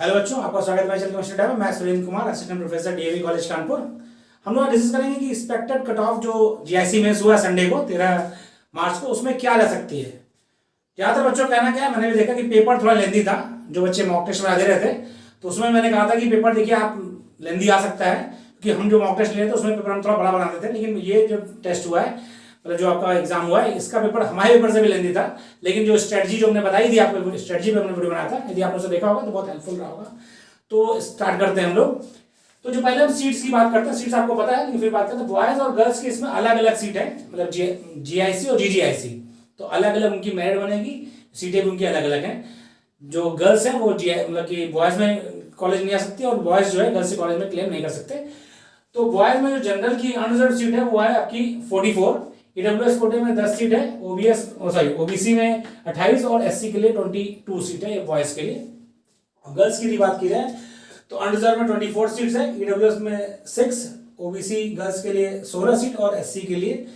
Hello बच्चों, आपका स्वागत है चैनल केमिस्ट्री में। मैं Surendra Kumar, assistant professor DAV college Kanpur. हम लोग डिस्कस करेंगे कि एक्सपेक्टेड कट ऑफ जो जीआईसी मेंस हुआ संडे को 13 मार्च को, उसमें क्या जा सकती है। ज़्यादातर बच्चों का कहना क्या है, मैंने भी देखा कि पेपर थोड़ा लेंदी था। जो बच्चे मॉक टेस्ट में दे रहे थे तो उसमें मैंने कहा था कि पेपर देखिए आप लेंदी आ सकता है, क्योंकि हम जो मॉक टेस्ट ले रहे थे उसमें पेपर हम थोड़ा बड़ा बनाते थे। लेकिन ये जो टेस्ट हुआ है, मतलब जो आपका एग्जाम हुआ है, इसका पेपर हमारे पेपर से भी लेंदी था। लेकिन जो स्ट्रेटजी जो हमने बताई थी आपको, स्ट्रेटजी पे हमने वीडियो बनाया था, यदि आपने उसे देखा होगा तो बहुत हेल्पफुल रहा होगा। तो स्टार्ट करते हैं हम लोग। तो जो पहले हम सीट्स की बात करते हैं, सीट्स आपको पता है, लेकिन फिर बात करते हैं बॉयज और गर्ल्स के। इसमें अलग अलग सीट है, मतलब जीआईसी और जीजीआईसी, तो अलग अलग उनकी मेरिट बनेगी, सीटें भी उनकी अलग अलग हैं। जो गर्ल्स हैं वो मतलब कि बॉयज में कॉलेज नहीं आ सकती, और बॉयज जो है गर्ल्स के कॉलेज में क्लेम नहीं कर सकते। तो बॉयज में जो जनरल की अनरिजर्व सीट है वो है आपकी 44, ईडब्ल्यूएस कोटे में 10 सीट है, ओबीसी में 28 और एससी के लिए 22 सीट है, ये बॉयज के लिए। गर्ल्स की बात की जाए तो अनरिजर्व में 24 सीट्स है, ईडब्ल्यूएस में 6, ओबीसी गर्ल्स के लिए 16 सीट और एससी के लिए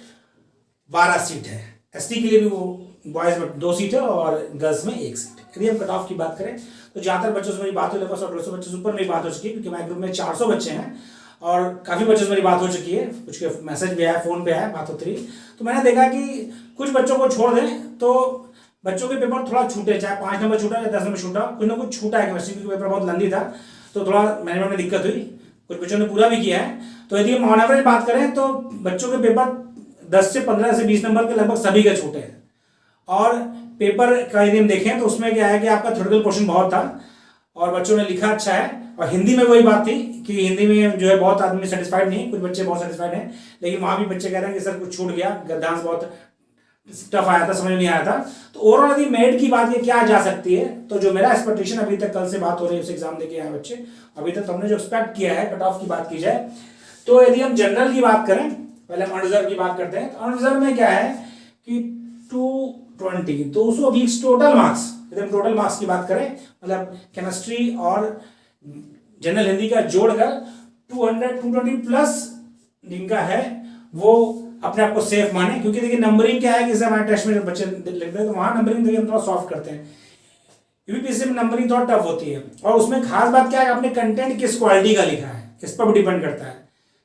12 सीट है। एसटी के लिए भी वो बॉयज में 2 सीट है और गर्ल्स में 1 सीट है। यदि हम कट ऑफ की बात करें तो ज़्यादातर बच्चों से मेरी बात हुई, लगभग 150 बच्चों से ऊपर मेरी बात हो चुकी है, क्योंकि हमारे ग्रुप में 400 बच्चे हैं और काफ़ी बच्चों से मेरी बात हो चुकी है। कुछ के मैसेज भी आया, फ़ोन पे आया, बात होती रही। तो मैंने देखा कि कुछ बच्चों को छोड़ दें तो बच्चों के पेपर थोड़ा छूटे, चाहे 5 नंबर छूटा या 10 नंबर छूटा, कुछ ना कुछ छूटा है केमिस्ट्री, क्योंकि पेपर बहुत लंबी था तो थोड़ा मैनेजमेंट में दिक्कत हुई। कुछ बच्चों ने पूरा भी किया है। तो यदि हम ऑन एवरेज बात करें तो बच्चों के पेपर 10 से 15 से 20 नंबर के लगभग सभी के छूटे हैं। और पेपर का यदि हम देखें तो उसमें क्या है कि आपका थ्योरेटिकल पोर्शन बहुत था और बच्चों ने लिखा अच्छा है। और हिंदी में वही बात थी कि हिंदी में जो है बहुत आदमी सेटिस्फाइड नहीं, कुछ बच्चे बहुत सेटिस्फाइड हैं, लेकिन वहाँ भी बच्चे कह रहे हैं कि सर कुछ छूट गया, गद्यांश बहुत टफ आया था, समझ नहीं आया था। तो ओवरऑल यदि मेरिट की बात क्या जा सकती है, तो जो मेरा एक्सपेक्टेशन अभी तक, कल से बात हो रही है, उस एग्जाम देके आए बच्चे, अभी तक हमने जो एक्सपेक्ट किया है, कट ऑफ की बात की जाए तो यदि हम जनरल की बात करें, पहले हम अनरिजर्व की बात करते हैं। तो अनरिजर्व में क्या है कि 220 टोटल मार्क्स, यदि हम टोटल मार्क्स की बात करें, मतलब केमिस्ट्री और जनरल हिंदी का जोड़कर 220 प्लस जिनका है वो अपने आप को सेफ माने। क्योंकि देखिए नंबरिंग क्या है कि जैसे हमारे टेस्ट में बच्चे लिखते हैं तो वहाँ नंबरिंग देखिए हम थोड़ा सॉफ्ट करते हैं, यूपीएससी में नंबरिंग थोड़ा टफ होती है। और उसमें खास बात क्या है, आपने कंटेंट किस क्वालिटी का लिखा है, इस पर भी डिपेंड करता है।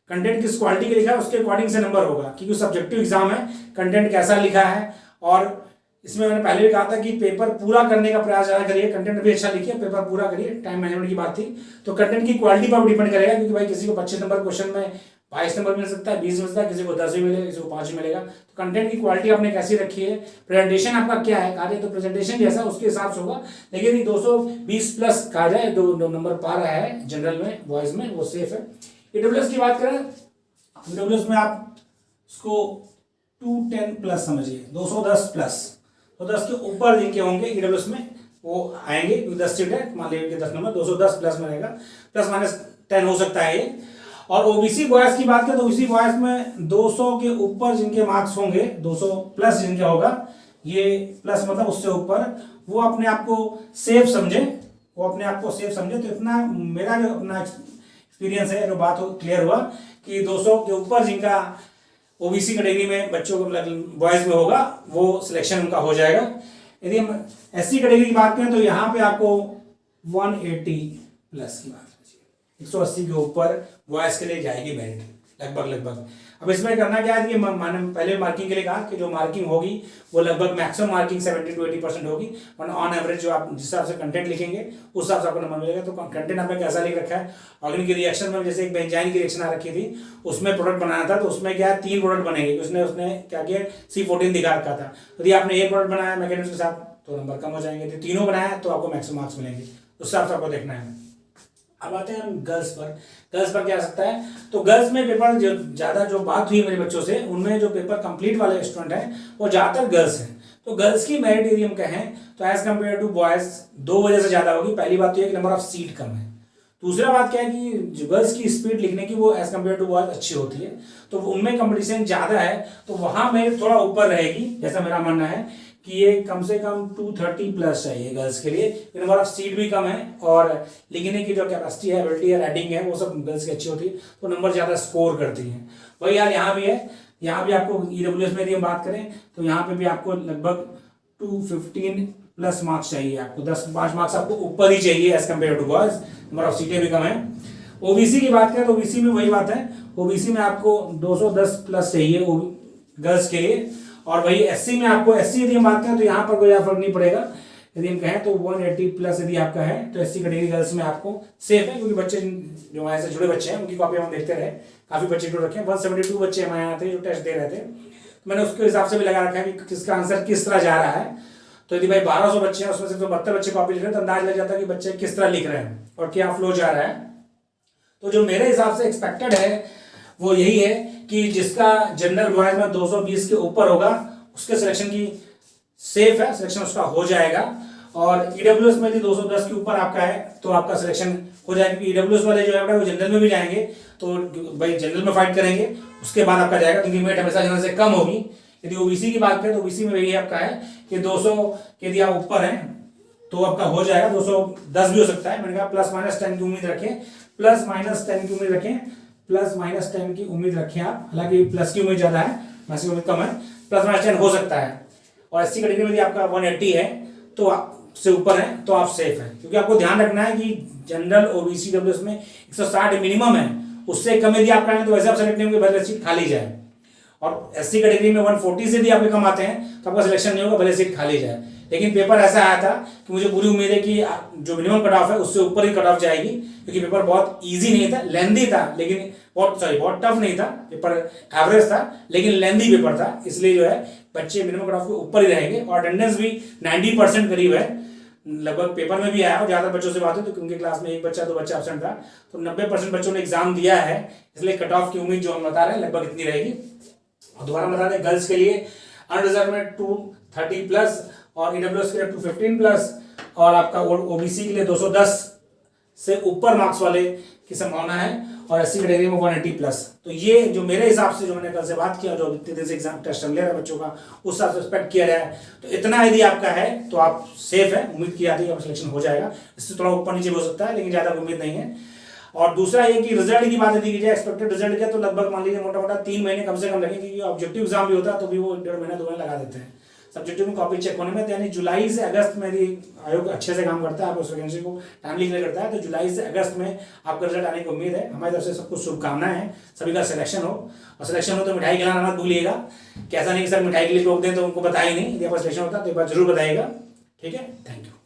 कंटेंट किस क्वालिटी का लिखा है उसके अकॉर्डिंग से नंबर होगा, क्योंकि सब्जेक्टिव एग्जाम है, कंटेंट कैसा लिखा है। और इसमें मैंने पहले भी कहा था कि पेपर पूरा करने का प्रयास ज़्यादा करिए, कंटेंट भी अच्छा लिखिए, पेपर पूरा करिए। टाइम मैनेजमेंट की बात थी तो कंटेंट की क्वालिटी पर भी डिपेंड करेगा, क्योंकि भाई किसी को 25 नंबर क्वेश्चन में 22 नंबर मिल सकता है, 20 मिल सकता है, किसी को 10 भी मिलेगा, किसी को 5 भी मिलेगा। तो कंटेंट की क्वालिटी आपने कैसी रखी है, प्रेजेंटेशन आपका क्या है, कार्य तो प्रेजेंटेशन जैसा उसके हिसाब से होगा। लेकिन 220 प्लस कहा जाए, 2 नंबर पा रहा है जनरल में, बॉयज में, वो सेफ है। ईडब्ल्यूएस की बात करें, ईडब्ल्यूएस में आप उसको 210 प्लस समझिए, 210 प्लस, तो 10 के ऊपर जिनके होंगे ईडब्ल्यूएस में वो आएंगे, क्योंकि 10 सीट है, मान लीजिए 10 नंबर 210 प्लस में रहेगा, प्लस माइनस 10 हो सकता है ये। और ओबीसी बॉयज की बात करें तो ओबीसी बॉयज में 200 के ऊपर जिनके मार्क्स होंगे, 200 प्लस जिनके होगा, ये प्लस मतलब उससे ऊपर, वो अपने आप को सेफ समझे, वो अपने आप को सेफ समझे। तो इतना मेरा जो अपना एक्सपीरियंस है, जो बात क्लियर हुआ कि 200 के ऊपर जिनका ओबीसी कैटेगरी में बच्चों को बॉयज में होगा, वो सिलेक्शन उनका हो जाएगा। यदि हम एससी कैटेगरी की बात करें तो यहाँ पे आपको 180 प्लस की बात, 180 के ऊपर बॉयज के लिए जाएगी मेरिट लगभग। अब इसमें करना क्या है कि मैंने पहले मार्किंग के लिए कहा कि जो मार्किंग होगी वो लगभग मैक्सिमम मार्किंग 70 to 80% होगी, वरना ऑन एवरेज जो आप जिस हिसाब से कंटेंट लिखेंगे उस हिसाब से आपको नंबर मिलेगा। तो कंटेंट आपने कैसा लिख रखा है, ऑर्गेनिक की रिएक्शन में जैसे एक बेंजाइन की रिएक्शन आ रखी थी, उसमें प्रोडक्ट बनाना था, तो उसमें क्या 3 प्रोडक्ट बनेंगे, उसने क्या किया, C14 दिखा रखा था। यदि आपने एक प्रोडक्ट बनाया मैकेनिक्स के साथ तो नंबर कम हो जाएंगे, यदि तीनों बनाया तो आपको मैक्सिमम मार्क्स मिलेंगे, उस हिसाब से आपको देखना है। अब आते हैं हम गर्ल्स पर। गर्ल्स पर क्या आ सकता है, तो गर्ल्स में पेपर जो ज़्यादा जो बात हुई मेरे बच्चों से, उनमें जो पेपर कंप्लीट वाले स्टूडेंट हैं वो ज़्यादातर गर्ल्स हैं। तो गर्ल्स की मेरिट यदि हम कहें तो एज कम्पेयर टू बॉयज़ 2 वजह से ज़्यादा होगी। पहली बात तो ये कि नंबर ऑफ सीट कम है। दूसरा बात क्या है कि जो गर्ल्स की स्पीड लिखने की वो एज कम्पेयर टू बॉयज अच्छी होती है, तो उनमें कंपटीशन ज़्यादा है, तो वहाँ मेरिट थोड़ा ऊपर रहेगी, जैसा मेरा मानना है कि ये कम से कम 230 प्लस चाहिए गर्ल्स के लिए। नंबर ऑफ सीट भी कम है और लिखने की जो कैपेसिटी है, एबिलिटी है, राइटिंग है, वो सब गर्ल्स की अच्छी होती है, तो नंबर ज़्यादा स्कोर करती हैं। वही यार यहाँ भी है, यहाँ भी आपको ईडब्ल्यूएस में यदि हम बात करें तो यहाँ पे भी आपको लगभग 215 प्लस मार्क्स चाहिए आपको, 5 मार्क्स आपको ऊपर ही चाहिए as compare to boys, number of सीटें भी कम है। ओबीसी की बात करें तो ओबीसी में वही बात है, ओबीसी में आपको 210 प्लस चाहिए गर्ल्स के लिए, और वही एससी में आपको, एससी यदि हम बात करें तो यहाँ पर कोई फर्क नहीं पड़ेगा, यदि हम कहें तो 180 प्लस यदि आपका है तो एससी कैटेगरी गर्ल्स में आपको सेफ है, क्योंकि बच्चे जो हमारे से जुड़े बच्चे हैं उनकी कॉपी हम देखते रहे, काफी बच्चे जुड़ रखे हैं, 172 बच्चे हमारे यहाँ थे जो टेस्ट दे रहे थे, तो मैंने उसके हिसाब से भी लगा रखा है कि किसका आंसर किस तरह जा रहा है। तो यदि भाई 1200 बच्चे हैं उसमें से 72 बच्चे कॉपी लिख रहे हैं तो अंदाज लग जाता है कि बच्चे किस तरह लिख रहे हैं और क्या फ्लो जा रहा है। तो जो मेरे हिसाब से एक्सपेक्टेड है वो यही है कि जिसका जनरल बॉयज में 220 के ऊपर होगा उसके सिलेक्शन की सेफ है, सिलेक्शन उसका हो जाएगा। और ईडब्ल्यूएस में यदि 210 के ऊपर आपका है तो आपका सिलेक्शन हो जाएगा, क्योंकि ईडब्ल्यूएस वाले जो है वो जनरल में भी जाएंगे, तो भाई जनरल में फाइट करेंगे उसके बाद आपका जाएगा, क्योंकि मेरिट हमेशा जनरल से कम होगी। यदि ओबीसी की बात करें तो ओबीसी में यही आपका है कि 200 के यदि आप ऊपर हैं तो आपका हो जाएगा, 210 भी हो सकता है, मैंने कहा प्लस माइनस 10 की उम्मीद रखें, प्लस माइनस 10 की उम्मीद रखें, प्लस माइनस 10 की उम्मीद रखें आप, हालांकि प्लस की उम्मीद ज्यादा है, माइनस की उम्मीद कम है, प्लस माइनस 10 हो सकता है। और एससी कैटेगरी में यदि आपका 180 है तो आप से ऊपर है तो आप सेफ हैं, क्योंकि आपको ध्यान रखना है कि जनरल ओबीसी डब्ल्यूएस में 160 मिनिमम है, उससे कम यदि आप करेंगे तो वैसे आप सेलेक्ट नहीं होंगे, भले सीट खाली जाए। और एससी कैटेगरी में 140 से यदि आपके कम आते हैं तो आपका सिलेक्शन नहीं होगा, भले सीट खाली जाए। लेकिन पेपर ऐसा आया था कि मुझे पूरी उम्मीद है कि जो मिनिमम कट ऑफ है उससे ऊपर ही कट ऑफ जाएगी, क्योंकि पेपर बहुत इजी नहीं था, लेंदी था, लेकिन बहुत टफ नहीं था, पेपर एवरेज था लेकिन लेंदी पेपर था, इसलिए जो है बच्चे मिनिमम कट ऑफ के ऊपर ही रहेंगे। और अटेंडेंस भी 90% करीब है, लगभग पेपर में भी आया, और ज्यादा बच्चों से बात है तो उनके क्लास में एक बच्चा 2 बच्चा एब्सेंट था, तो 90% बच्चों ने एग्जाम दिया है, इसलिए कट ऑफ की उम्मीद जो हम बता रहे हैं लगभग इतनी रहेगी। और दोबारा बता दें, गर्ल्स के लिए अनरिजर्व में 230 प्लस और ईडब्ल्यूएस के लिए 215 प्लस, और आपका ओबीसी के लिए 210 से ऊपर मार्क्स वाले की संभावना है, और एससी कैटेगरी में 180 प्लस। तो ये जो मेरे हिसाब से जो मैंने कल से बात किया, जो इतने दिन से एग्जाम टेस्ट ले रहे हैं बच्चों का, उस हिसाब से एक्सपेक्ट किया जाए तो इतना यदि आपका है तो आप सेफ है, उम्मीद की जाती है कि सिलेक्शन हो जाएगा, इससे थोड़ा ऊपर नीचे हो सकता है लेकिन ज्यादा उम्मीद नहीं है। और दूसरा ये कि रिजल्ट की बात यदि की जाए, एक्सपेक्टेड रिजल्ट का तो लगभग मान लीजिए मोटा मोटा 3 महीने कम से कम लगे, क्योंकि ऑब्जेक्टिव एग्जाम भी होता है तो भी वो 1.5 महीना 2 महीने लगा देते हैं सब्जेक्टिव में कॉपी चेक होने में, यानी जुलाई से अगस्त में यदि आयोग अच्छे से काम करता है, आप उस वैकेंसी को टाइमली क्लियर करता है तो जुलाई से अगस्त में आपका रिजल्ट आने की उम्मीद है। हमारी तरफ से सबको शुभकामनाएं हैं, सभी का सिलेक्शन हो, और सिलेक्शन हो तो मिठाई खिलाना मत भूलिएगा, कैसा नहीं कि सर मिठाई के लिए टोक दें तो उनको बताया ही नहीं, यदि आपका सिलेक्शन होता है तो एक बार जरूर बताइएगा, ठीक है। Thank you.